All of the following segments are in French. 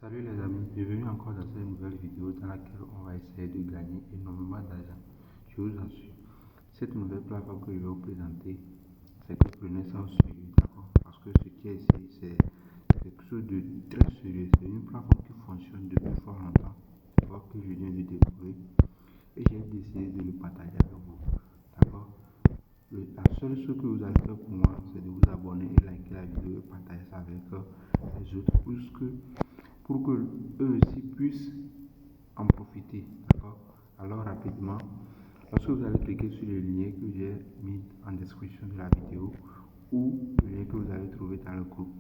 Salut les amis, bienvenue encore dans cette nouvelle vidéo dans laquelle on va essayer de gagner énormément d'argent. Je vous assure, cette nouvelle plateforme que je vais vous présenter, c'est que prenez ça au sérieux, d'accord? Parce que ce qui est ici, c'est quelque chose de très sérieux. C'est une plateforme qui fonctionne depuis fort longtemps, d'accord, que je viens de découvrir et j'ai décidé de le partager avec vous, d'accord? La seule chose que vous allez faire pour moi, c'est de vous abonner et liker la vidéo et partager ça avec les autres pour que eux aussi puissent en profiter. D'accord? Alors rapidement, lorsque vous allez cliquer sur le lien que j'ai mis en description de la vidéo ou le lien que vous allez trouver dans le groupe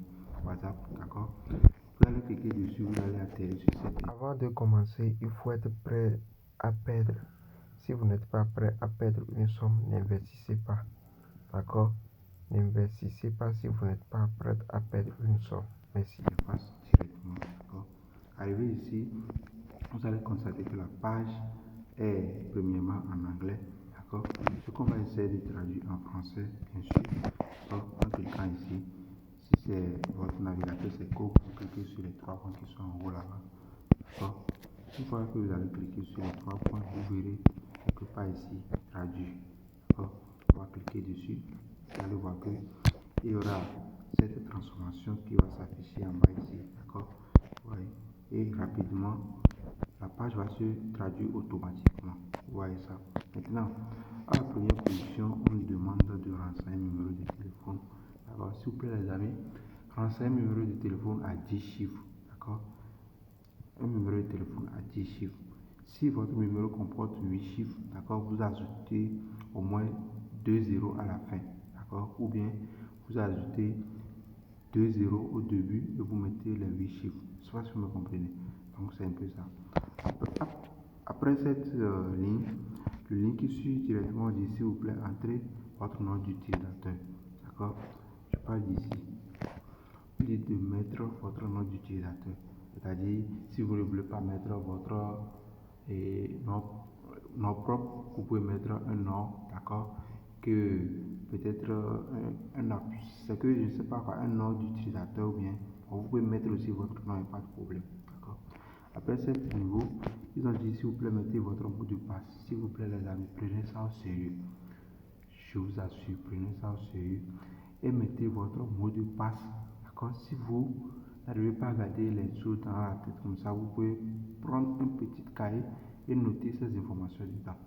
WhatsApp, d'accord? Vous allez cliquer dessus, vous allez atterrir sur cette lien. Avant de commencer, il faut être prêt à perdre. Si vous n'êtes pas prêt à perdre une somme, n'investissez pas. D'accord? N'investissez pas si vous n'êtes pas prêt à perdre une somme. Merci. Je passe directement, d'accord? Arrivé ici, vous allez constater que la page est premièrement en anglais, d'accord? Ce qu'on va essayer de traduire en français, bien sûr, d'accord? En cliquant ici, si c'est votre navigateur, c'est que vous cliquez sur les trois points qui sont en haut là-bas, d'accord? Une fois que vous allez cliquer sur les trois points, vous verrez quelque part ici, traduit, d'accord? On va cliquer dessus, vous allez voir que il y aura cette transformation qui va s'afficher en bas ici, d'accord? Ouais. Et rapidement, la page va se traduire automatiquement. Vous voyez ça. Maintenant, à la première position, on nous demande de renseigner un numéro de téléphone. D'accord? S'il vous plaît, les amis, renseigner un numéro de téléphone à 10 chiffres. D'accord? Un numéro de téléphone à 10 chiffres. Si votre numéro comporte 8 chiffres, d'accord, vous ajoutez au moins 2 zéros à la fin. D'accord? Ou bien vous ajoutez 2 zéros au début et vous mettez les 8 chiffres. Je ne sais pas si vous me comprenez. Donc c'est un peu ça. Après cette ligne, le lien qui suit directement dit s'il vous plaît, entrez votre nom d'utilisateur. D'accord? Je parle d'ici. Vous dites de mettre votre nom d'utilisateur. C'est-à-dire, si vous ne voulez pas mettre votre nom propre, vous pouvez mettre un nom, d'accord? Que peut-être c'est que je ne sais pas quoi, un nom d'utilisateur ou bien vous pouvez mettre aussi votre nom, il n'y a pas de problème, d'accord? Après ce niveau, ils ont dit s'il vous plaît mettez votre mot de passe. S'il vous plaît les amis, prenez ça au sérieux. Je vous assure, prenez ça au sérieux et mettez votre mot de passe, d'accord? Si vous n'arrivez pas à garder les choses dans la tête comme ça, vous pouvez prendre un petit cahier et noter ces informations dedans.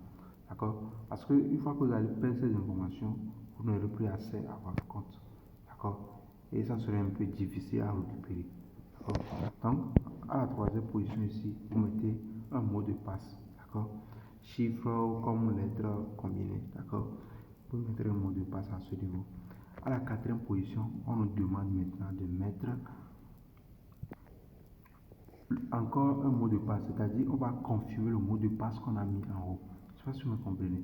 D'accord? Parce qu'une fois que vous allez perdre ces informations, vous n'aurez plus accès à votre compte. D'accord? Et ça serait un peu difficile à récupérer. D'accord? Donc, à la troisième position ici, vous mettez un mot de passe. D'accord? Chiffre comme lettre combinées. D'accord? Vous mettrez un mot de passe à ce niveau. À la quatrième position, on nous demande maintenant de mettre encore un mot de passe, c'est-à-dire on va confirmer le mot de passe qu'on a mis en haut. Je ne sais pas si vous me comprenez.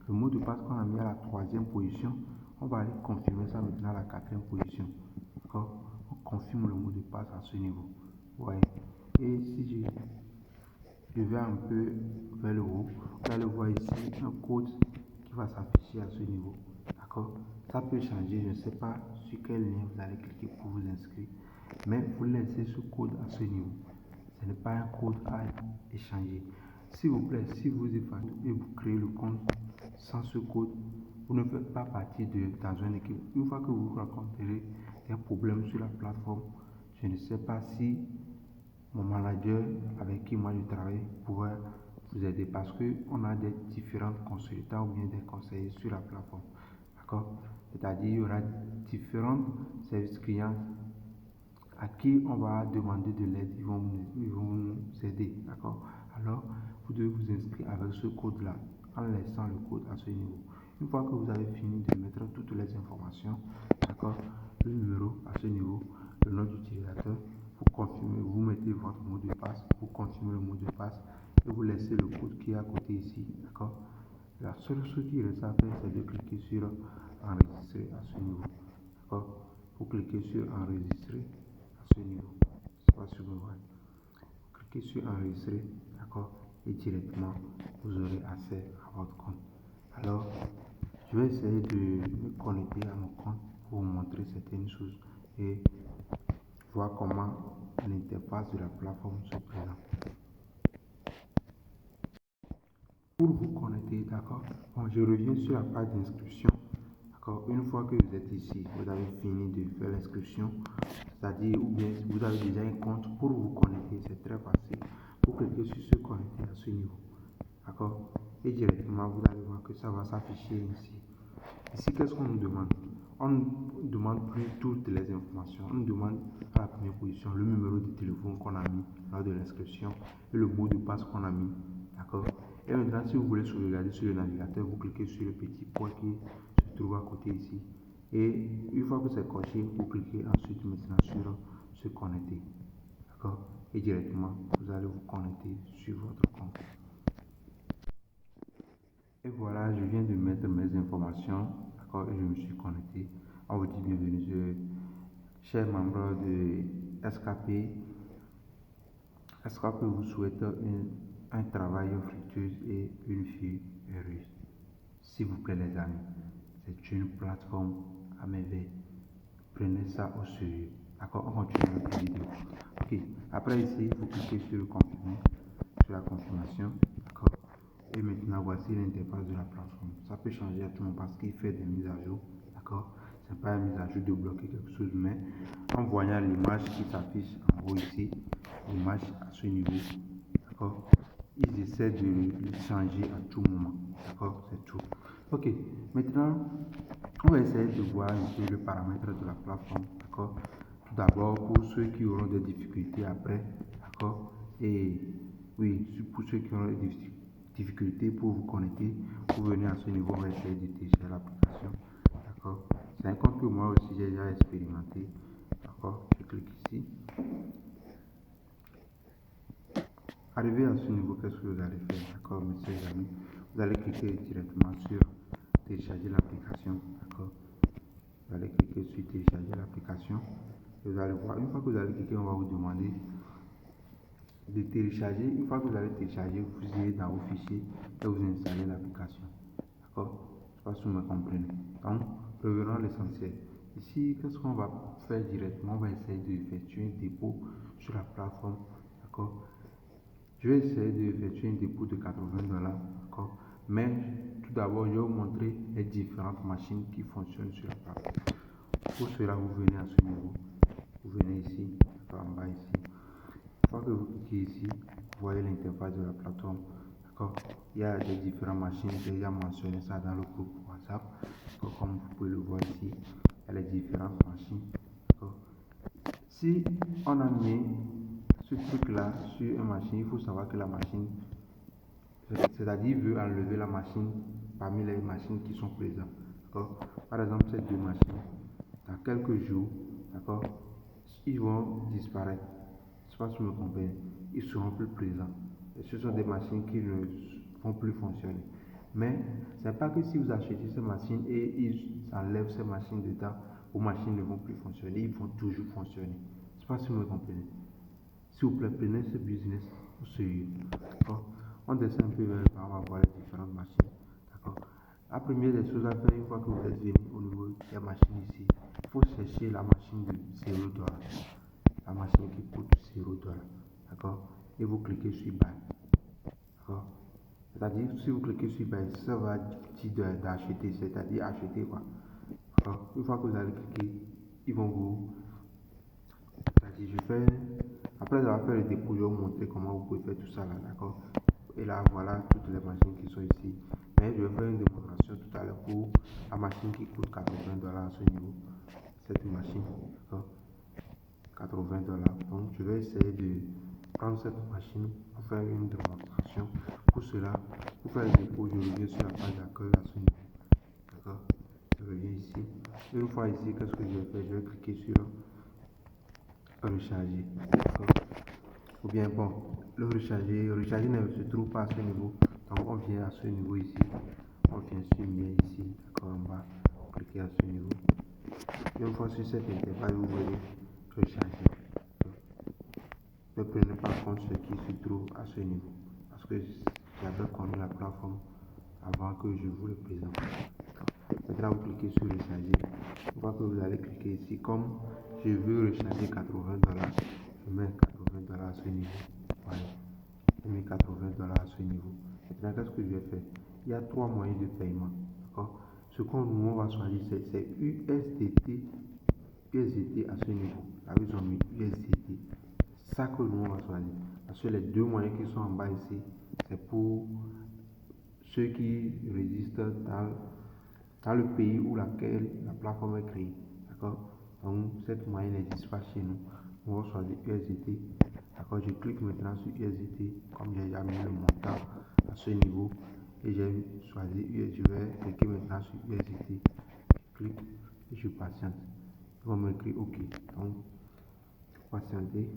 Le mot de passe qu'on a mis à la troisième position, on va aller confirmer ça maintenant à la quatrième position. D'accord? On confirme le mot de passe à ce niveau. Ouais. Et si je vais un peu vers le haut, vous allez voir ici un code qui va s'afficher à ce niveau. D'accord? Ça peut changer, je ne sais pas sur quel lien vous allez cliquer pour vous inscrire, mais vous laissez ce code à ce niveau. Ce n'est pas un code à échanger. S'il vous plaît, si vous effacez et vous créez le compte sans ce code, vous ne faites pas partie dans une équipe. Une fois que vous rencontrez des problèmes sur la plateforme, je ne sais pas si mon manager avec qui moi je travaille pourrait vous aider parce qu'on a des différents consultants ou bien des conseillers sur la plateforme. D'accord? C'est-à-dire il y aura différents services clients à qui on va demander de l'aide, ils vont nous aider, d'accord? Alors, vous devez vous inscrire avec ce code-là, en laissant le code à ce niveau. Une fois que vous avez fini de mettre toutes les informations, d'accord? Le numéro à ce niveau, le nom d'utilisateur, vous confirmez, vous mettez votre mot de passe, vous confirmez le mot de passe et vous laissez le code qui est à côté ici, d'accord? La seule chose qui reste à faire, c'est de cliquer sur enregistrer à ce niveau, d'accord? Vous cliquez sur enregistrer à ce niveau. Je ne sais pas si vous voyez. Cliquez sur enregistrer, d'accord? Et directement, vous aurez accès à votre compte. Alors, je vais essayer de me connecter à mon compte pour vous montrer certaines choses et voir comment l'interface de la plateforme se présente. Pour vous connecter, d'accord, bon, je reviens sur la page d'inscription. D'accord, une fois que vous êtes ici, vous avez fini de faire l'inscription, c'est-à-dire, ou bien si vous avez déjà un compte, pour vous connecter, c'est très facile. Vous cliquez sur se connecter à ce niveau. D'accord, et directement, vous allez voir que ça va s'afficher ici. Ici, qu'est-ce qu'on nous demande? On ne demande plus toutes les informations. On nous demande à la première position le numéro de téléphone qu'on a mis lors de l'inscription et le mot de passe qu'on a mis. D'accord? Et maintenant, si vous voulez sauvegarder sur le navigateur, vous cliquez sur le petit point qui se trouve à côté ici. Et une fois que c'est coché, vous cliquez ensuite maintenant sur se connecter. D'accord? Et directement, vous allez vous connecter sur votre compte. Et voilà, je viens de mettre mes informations, d'accord, et je me suis connecté. On vous dit bienvenue, chers membres de SKP. SKP vous souhaite un travail fructueux et une vie heureuse. S'il vous plaît les amis, c'est une plateforme à merveille. Prenez ça au sérieux. D'accord, on continue avec la vidéo. Ok, après ici, vous cliquez sur le confirmer, sur la confirmation. D'accord. Et maintenant, voici l'interface de la plateforme. Ça peut changer à tout moment parce qu'il fait des mises à jour. D'accord. Ce n'est pas une mise à jour de bloquer quelque chose, mais en voyant l'image qui s'affiche en haut ici, l'image à ce niveau, d'accord, ils essaient de le changer à tout moment. D'accord, c'est tout. Ok, maintenant, on va essayer de voir un peu le paramètre de la plateforme. D'accord. Tout d'abord, pour ceux qui auront des difficultés après, d'accord, et oui, pour ceux qui auront des difficultés pour vous connecter, vous venez à ce niveau, on va essayer de télécharger l'application. D'accord. C'est un compte que moi aussi j'ai déjà expérimenté. D'accord. Je clique ici. Arrivé à ce niveau, qu'est-ce que vous allez faire? D'accord, messieurs et amis. Vous allez cliquer directement sur télécharger l'application. D'accord. Vous allez cliquer sur télécharger l'application. Vous allez voir, une fois que vous allez cliquer, on va vous demander de télécharger. Une fois que vous allez télécharger, vous irez dans vos fichiers et vous installez l'application. D'accord? Je ne sais pas si vous me comprenez. Donc, revenons à l'essentiel. Ici, qu'est-ce qu'on va faire directement? On va essayer d'effectuer un dépôt sur la plateforme. D'accord? Je vais essayer d'effectuer un dépôt de 80 $. D'accord? Mais tout d'abord, je vais vous montrer les différentes machines qui fonctionnent sur la plateforme. Pour cela, vous venez à ce niveau. Vous venez ici, en bas ici. Une fois que vous cliquez ici, vous voyez l'interface de la plateforme. D'accord? Il y a des différentes machines, j'ai déjà mentionné ça dans le groupe WhatsApp. Comme vous pouvez le voir ici, il y a les différentes machines. Si on a mis ce truc là sur une machine, il faut savoir que la machine, c'est-à-dire veut enlever la machine parmi les machines qui sont présentes. Par exemple, ces deux machines, dans quelques jours, d'accord, ils vont disparaître. Je ne sais pas si vous me comprenez. Ils ne seront plus présents. Et ce sont des machines qui ne vont plus fonctionner. Mais ce n'est pas que si vous achetez ces machines et ils enlèvent ces machines dedans, vos machines ne vont plus fonctionner. Ils vont toujours fonctionner. Je ne sais pas si vous me comprenez. S'il vous plaît, prenez ce business au sérieux. D'accord? On descend un peu vers le bas, on va voir les différentes machines. D'accord? La première des choses à faire, une fois que vous êtes venu au niveau des machines ici, il faut chercher la machine de 0 $. La machine qui coûte 0 $. D'accord? Et vous cliquez sur Buy. D'accord? C'est-à-dire, si vous cliquez sur Buy, ça va dire d'acheter, c'est-à-dire acheter quoi. D'accord? Une fois que vous allez cliquer, ils vont vous. C'est-à-dire, après avoir fait le dépôt, je vais vous montrer comment vous pouvez faire tout ça là, d'accord? Et là, voilà toutes les machines qui sont ici. Mais je vais faire une démonstration tout à l'heure pour la machine qui coûte 80 $ à ce niveau. Cette machine, d'accord? 80 $. Donc, je vais essayer de prendre cette machine pour faire une démonstration. Pour cela, pour faire le dépôt, je reviens sur la page d'accueil à ce niveau. D'accord? Je reviens ici. Et une fois ici, qu'est-ce que je vais faire? Je vais cliquer sur recharger. D'accord? Ou bien, bon, le recharger ne se trouve pas à ce niveau. Donc, on vient à ce niveau ici. On vient sur lien ici. D'accord? En bas. Cliquez à ce niveau. Et une fois sur cette interface, vous voyez recharger. Ne prenez pas compte ce qui se trouve à ce niveau. Parce que j'avais connu la plateforme avant que je vous le présente. Maintenant, vous cliquez sur recharger. Une fois que vous allez cliquer ici, comme je veux recharger 80 $, je mets 80 $ à ce niveau. Voilà. J'ai mis 80 $ à ce niveau. Maintenant, qu'est-ce que je vais faire? Il y a 3 moyens de paiement. D'accord? Ce qu'on nous va choisir, c'est USDT à ce niveau. Là, ils ont mis USDT. C'est ça que nous on va choisir. Parce que les 2 moyens qui sont en bas ici, c'est pour ceux qui résident dans le pays où la plateforme est créée. D'accord? Donc, cette moyenne n'existe pas chez nous. On va choisir USDT. D'accord? Je clique maintenant sur USDT. Comme j'ai déjà mis le montant à ce niveau. Et j'ai choisi USDT. Je vais cliquer maintenant sur USDT. Je clique et je patiente. Ils vont m'écrire OK. Donc, patienter.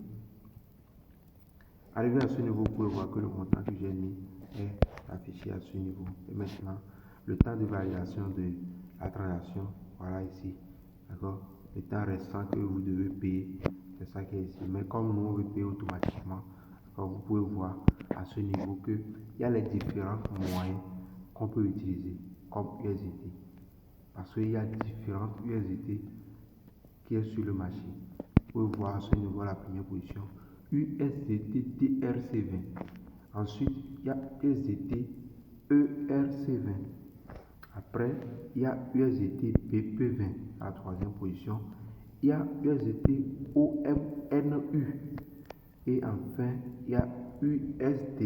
Arrivé à ce niveau, vous pouvez voir que le montant que j'ai mis est affiché à ce niveau. Et maintenant, le temps de validation de la transaction, voilà ici. D'accord? Le temps restant que vous devez payer, c'est ça qui est ici. Mais comme nous, on veut payer automatiquement, vous pouvez voir à ce niveau qu'il y a les différents moyens qu'on peut utiliser comme USDT. Parce qu'il y a différentes USDT qui est sur le marché. Vous pouvez voir à ce niveau la première position. USDT TRC20. Ensuite, il y a USDT ERC20. Après, il y a USDT BP20 à la troisième position. Il y a USDT OMNU. Et enfin, il y a USDC.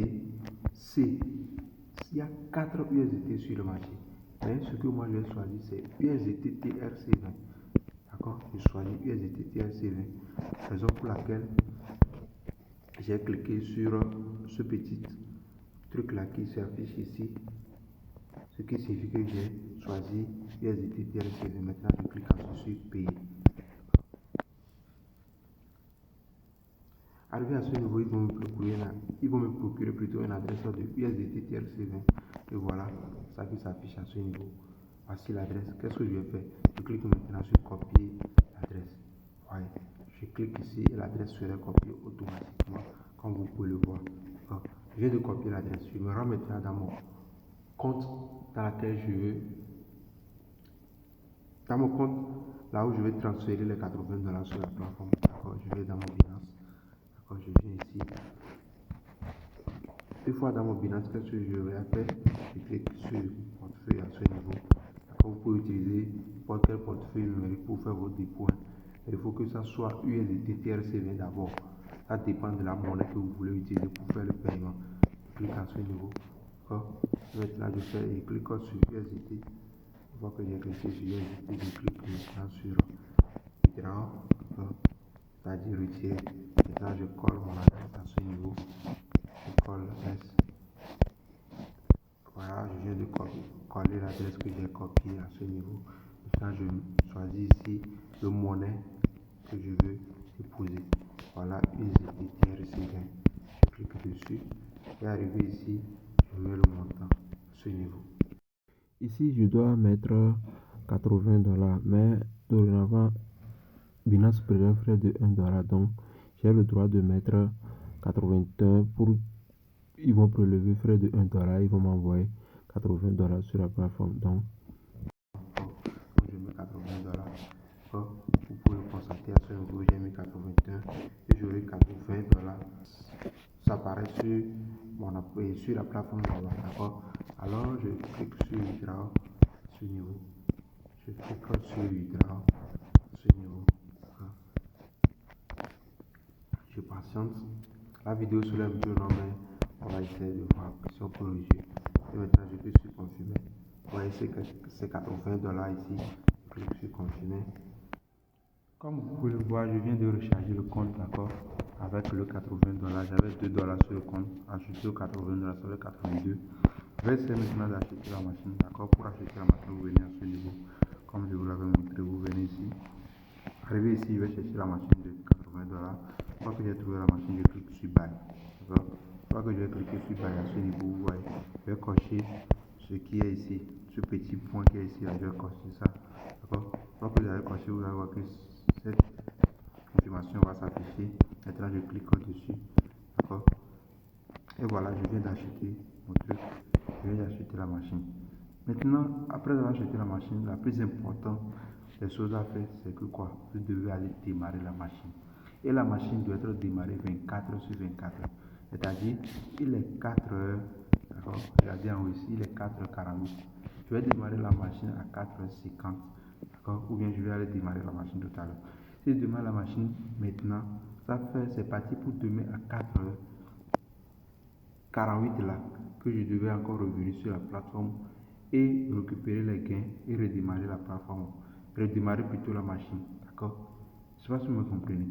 Il y a 4 USDT sur le marché. Mais ce que moi je vais choisir, c'est USDT TRC20. D'accord? Je choisis USDT TRC20. Raison pour laquelle j'ai cliqué sur ce petit truc là qui s'affiche ici, ce qui signifie que j'ai choisi USDT TRC20. Maintenant je clique sur payer. Arrivé à ce niveau, ils vont me procurer plutôt une adresse de USDT TRC20. Et voilà, ça qui s'affiche à ce niveau. Voici l'adresse. Qu'est-ce que je vais faire? Je clique maintenant sur copier l'adresse. Ouais. Je clique ici et l'adresse sera copiée automatiquement, comme vous pouvez le voir. Donc, je viens de copier l'adresse. Je me rends maintenant dans mon compte dans lequel je veux. Dans mon compte, là où je vais transférer les 80 $ sur la plateforme. D'accord, je vais dans mon Binance. D'accord, je viens ici. Une fois dans mon Binance, qu'est-ce que je vais faire? Je clique sur le portefeuille à ce niveau. D'accord, vous pouvez utiliser n'importe quel portefeuille numérique pour faire vos dépôts. Il faut que ça soit USDT TRC20 d'abord. Ça dépend de la monnaie que vous voulez utiliser pour faire le paiement. Je clique à ce niveau. Maintenant, je clique sur USDT. Une fois que j'ai cliqué sur USDT, je clique maintenant sur Withdraw, c'est-à-dire retirer. Maintenant, je colle mon adresse à ce niveau. Je colle S. Voilà, je viens de coller l'adresse que j'ai copiée à ce niveau. Maintenant, je choisis ici le monnaie que je veux déposer. Voilà, USDT TRC20. Je clique dessus et arrivé ici, je mets le montant à ce niveau. Ici, je dois mettre 80 $, mais dorénavant, Binance prélève frais de 1 $. Donc, j'ai le droit de mettre 81 pour. Ils vont prélever frais de 1 $. Ils vont m'envoyer 80 $ sur la plateforme. Donc, je mets 80 $. Vous pouvez le constater à ce niveau, j'ai mis 81 et j'aurai 80 $. Ça apparaît sur la plateforme là-bas, d'accord? Alors je clique sur Withdraw à ce niveau. Je clique sur Withdraw à ce niveau. Je patiente. La vidéo sur un peu long, mais on va essayer de voir si on peut le jeu. Et maintenant je clique sur confirmer. Vous voyez c'est 80 $ ici. Je clique sur confirmer. Comme vous pouvez le voir, je viens de recharger le compte, d'accord, avec le 80 $. J'avais 2 $ sur le compte, ajouté au 80 $, ça fait 82. Je vais essayer maintenant d'acheter la machine, d'accord. Pour acheter la machine, vous venez à ce niveau. Comme je vous l'avais montré, vous venez ici. Arrivé ici, je vais chercher la machine de 80 $. Une fois que j'ai trouvé la machine, je clique sur Buy. D'accord. Une fois que je vais cliquer sur Buy à ce niveau, vous voyez, je vais cocher ce qui est ici, ce petit point qui est ici, là, je vais cocher ça. D'accord. Une fois que vous avez coché, vous allez voir que cette confirmation va s'afficher. Maintenant, je clique dessus. D'accord. Et voilà, je viens d'acheter mon truc. Je viens d'acheter la machine. Maintenant, après avoir acheté la machine, la plus importante des choses à faire, c'est que quoi? Vous devez aller démarrer la machine. et la machine doit être démarrée 24 sur 24. C'est-à-dire, il est 4 heures, d'accord, regardez en haut ici, il est 4h48. Je vais démarrer la machine à 4h50, d'accord, ou bien je vais aller démarrer la machine tout à l'heure. Si je démarre la machine maintenant, c'est parti pour demain à 4h48 là, que je devais encore revenir sur la plateforme et récupérer les gains et redémarrer la plateforme, redémarrer plutôt la machine, d'accord. Je ne sais pas si vous me comprenez,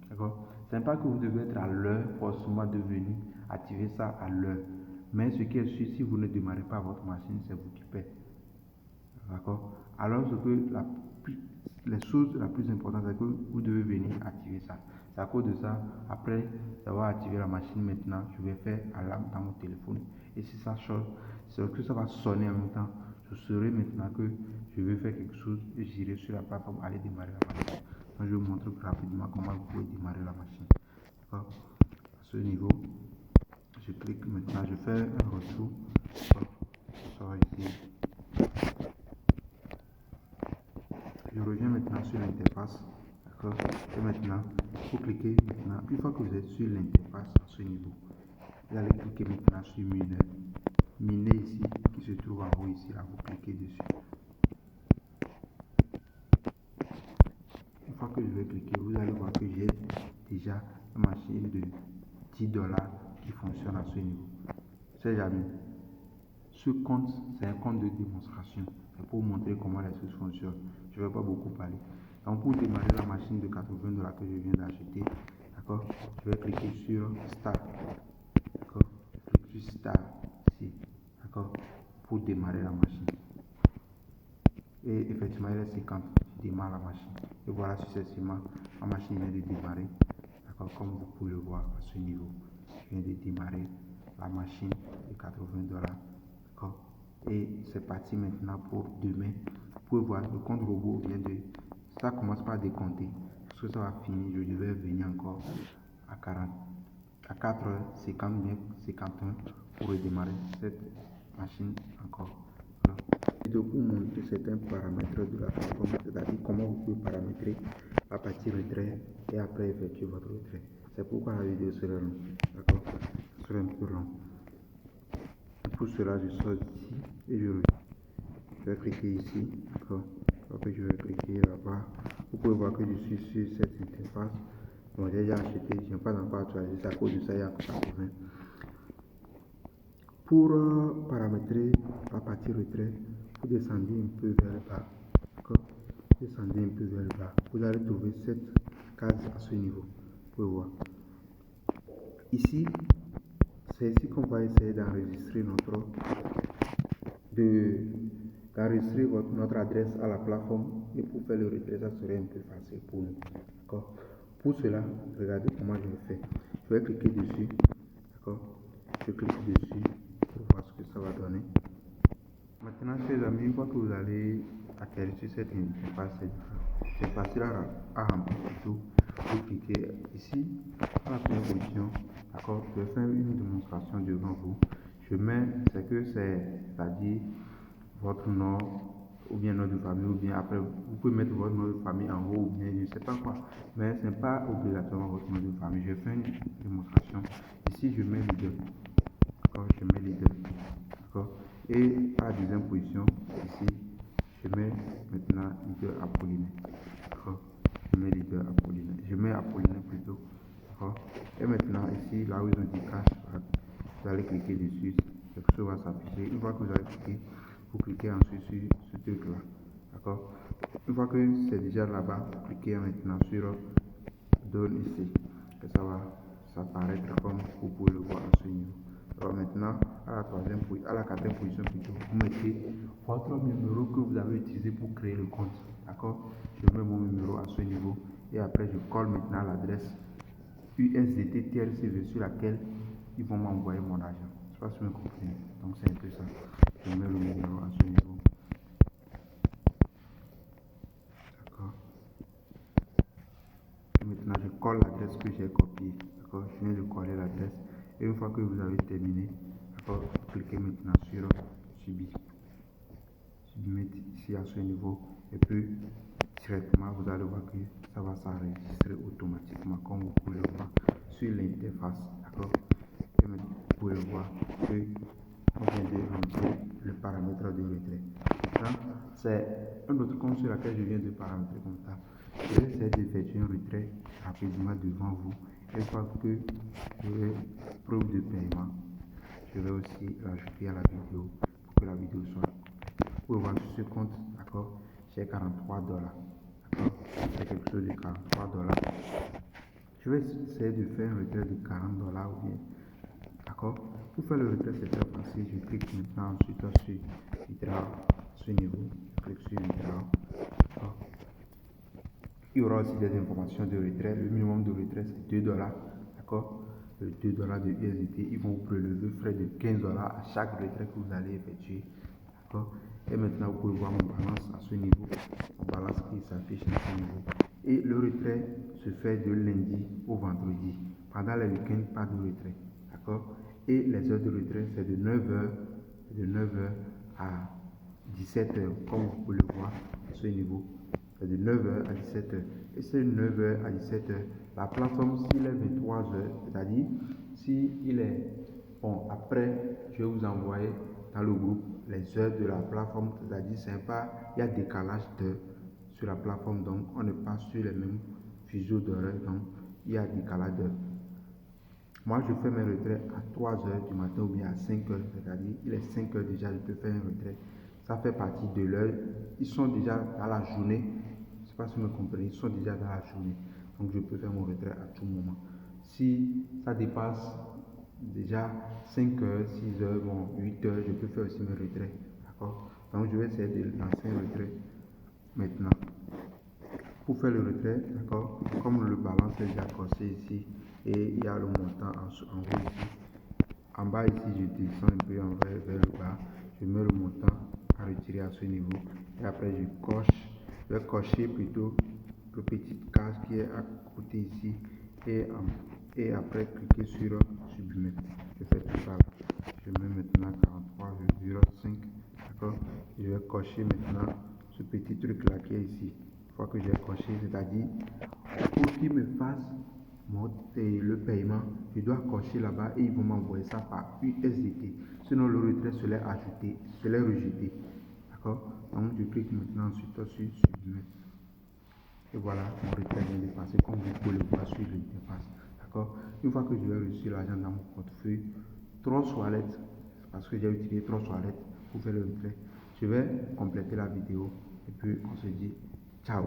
d'accord. Ce n'est pas que vous devez être à l'heure forcément de venir activer ça à l'heure, mais ce qui est sûr, si vous ne démarrez pas votre machine, c'est vous qui perdez, d'accord. Alors les choses la plus importante, c'est que vous devez venir activer ça. C'est à cause de ça, après d'avoir activé la machine maintenant, je vais faire alarme dans mon téléphone. Et si ça sonne, c'est que ça va sonner en même temps. Je saurai maintenant que je vais faire quelque chose et j'irai sur la plateforme aller démarrer la machine. Donc je vais vous montrer rapidement comment vous pouvez démarrer la machine. D'accord. À ce niveau, je clique maintenant, je fais un retour. Je sors ici. Je reviens maintenant sur l'interface. D'accord. Et maintenant, vous cliquez maintenant. Une fois que vous êtes sur l'interface à ce niveau, vous allez cliquer maintenant sur Miner. Miner ici, qui se trouve en haut ici, là, vous cliquez dessus. Une fois que je vais cliquer, vous allez voir que j'ai déjà une machine de $10 qui fonctionne à ce niveau. C'est jamais. Ce compte, c'est un compte de démonstration. C'est pour vous montrer comment les choses fonctionnent. Je ne vais pas beaucoup parler. Donc, pour démarrer la machine de $80 que je viens d'acheter, d'accord, je vais cliquer sur Start. D'accord, je clique sur Start ici, d'accord, pour démarrer la machine. Et effectivement, il est 50. Je démarre la machine. Et voilà, successivement, ma machine vient de démarrer. D'accord, comme vous pouvez le voir à ce niveau. Je viens de démarrer la machine de $80. D'accord. Et c'est parti maintenant pour demain. Vous pouvez voir, le compte robot vient de... Ça commence par décompter. Parce que ça va finir, je devais venir encore à 4h50, bien 51 pour redémarrer cette machine encore. Voilà. Et donc pour montrer certains paramètres de la plateforme, c'est-à-dire comment vous pouvez paramétrer la partie retrait et après effectuer votre retrait. C'est pourquoi la vidéo sera longue. D'accord, ça sera un peu long. Pour cela, je sors d'ici et je vais cliquer ici. D'accord. Après, je vais cliquer là-bas. Vous pouvez voir que je suis sur cette interface. Bon, j'ai déjà acheté, je n'ai pas encore actualisé, c'est à cause de ça, il y a 80. Pour paramétrer la partie retrait, vous descendez un peu vers le bas. D'accord. Descendez un peu vers le bas. Vous allez trouver cette case à ce niveau. Vous pouvez voir. Ici, c'est ici qu'on va essayer d'enregistrer notre adresse à la plateforme, et pour faire le retrait, ça serait un peu facile pour nous. D'accord. Pour cela, regardez comment je le fais. Je vais cliquer dessus. D'accord. Je clique dessus pour voir ce que ça va donner. Maintenant, chers amis, une fois que vous allez atterrir sur cette interface, c'est facile à remplir plutôt. Vous cliquez ici à la première position. D'accord. Je vais faire une démonstration devant vous. Je mets c'est-à-dire votre nom ou bien nom de famille, ou bien après vous pouvez mettre votre nom de famille en haut, ou bien je ne sais pas quoi, mais ce n'est pas obligatoirement votre nom de famille. Je fais une démonstration. Ici je mets les deux. D'accord, je mets les deux. D'accord. Et à la deuxième position, ici, je mets maintenant leader Apollinaire. D'accord. Je mets leader Apollinaire. Je mets Apollinaire plutôt. D'accord. Et maintenant ici, là où ils ont dit cache, vous allez cliquer dessus. Quelque chose va s'afficher. Une fois que vous avez cliqué, vous cliquez ensuite sur ce truc là. D'accord. Une fois que c'est déjà là-bas, vous cliquez maintenant sur donne ici. Et ça va s'apparaître comme vous pouvez le voir à ce niveau. Alors maintenant, à la quatrième position plutôt, vous mettez votre numéro que vous avez utilisé pour créer le compte. D'accord. Je mets mon numéro à ce niveau et après je colle maintenant l'adresse USDT TRCV sur laquelle ils vont m'envoyer mon argent. Je ne sais pas si vous me comprenez. Donc c'est un peu ça. Je mets le numéro à ce niveau. D'accord. Et maintenant je colle l'adresse que j'ai copiée. D'accord. Je viens de coller l'adresse. Et une fois que vous avez terminé, d'accord, cliquez maintenant sur subir. Submettre ici à ce niveau. Et puis directement, vous allez voir que ça va s'enregistrer automatiquement, comme vous pouvez le voir sur l'interface. D'accord? Et maintenant, vous pouvez le voir que on vient de rentrer le paramètre de retrait. C'est un autre compte sur lequel je viens de paramétrer comme ça. Je vais essayer d'effectuer un retrait rapidement devant vous. Une fois que j'aurai preuve de paiement, je vais aussi l'ajouter à la vidéo pour que la vidéo soit. Vous pouvez voir sur ce compte, d'accord, j'ai $43. D'accord, c'est quelque chose de $43. Je vais essayer de faire un retrait de $40 ou bien. D'accord. Pour faire le retrait, c'est très facile. Je clique maintenant ensuite sur Withdraw, ce niveau. Je clique sur Withdraw. D'accord. Il y aura aussi des informations de retrait. Le minimum de retrait, c'est $2. D'accord. Le $2 de USDT. Ils vont vous prélever frais de $15 à chaque retrait que vous allez effectuer. D'accord. Et maintenant, vous pouvez voir mon balance à ce niveau. Mon balance qui s'affiche à ce niveau. Et le retrait se fait de lundi au vendredi. Pendant les week-ends, pas de retrait. D'accord. Et les heures de retrait, c'est de 9h à 17h, comme vous pouvez le voir à ce niveau. C'est de 9h à 17h. Et c'est 9h à 17h. La plateforme, s'il est 23h, c'est-à-dire s'il est bon, après, je vais vous envoyer dans le groupe les heures de la plateforme, c'est-à-dire c'est pas, il y a décalage d'heures sur la plateforme, donc on n'est pas sur les mêmes fuseaux d'horaire, donc il y a décalage d'heures. Moi, je fais mes retraits à 3h du matin ou bien à 5h, c'est-à-dire il est 5h déjà, je peux faire un retrait. Ça fait partie de l'heure. Ils sont déjà dans la journée. Je ne sais pas si vous me comprenez, ils sont déjà dans la journée. Donc, je peux faire mon retrait à tout moment. Si ça dépasse déjà 5h, 6h, bon, 8h, je peux faire aussi mes retraits. D'accord? Donc, je vais essayer de lancer un retrait maintenant. Pour faire le retrait, d'accord, comme le balance est déjà coché ici et il y a le montant en haut ici. En bas ici, je descends un peu vers le bas, je mets le montant à retirer à ce niveau et après je vais cocher plutôt le petit case qui est à côté ici et après cliquer sur sublimer. Je fais tout ça là. Je mets maintenant 43,5, d'accord, je vais cocher maintenant ce petit truc là qui est ici. Une fois que j'ai coché, c'est-à-dire pour qu'il me fasse le paiement, je dois cocher là-bas et ils vont m'envoyer ça par USDT. Sinon, le retrait serait rejeté. D'accord? Donc, je clique maintenant sur Submit. Et voilà, mon retrait vient de passer, comme vous pouvez le voir sur l'interface. D'accord? Une fois que je vais reçu l'argent dans mon portefeuille, 3 Wallet, parce que j'ai utilisé 3 Wallet pour faire le retrait, je vais compléter la vidéo et puis on se dit ciao.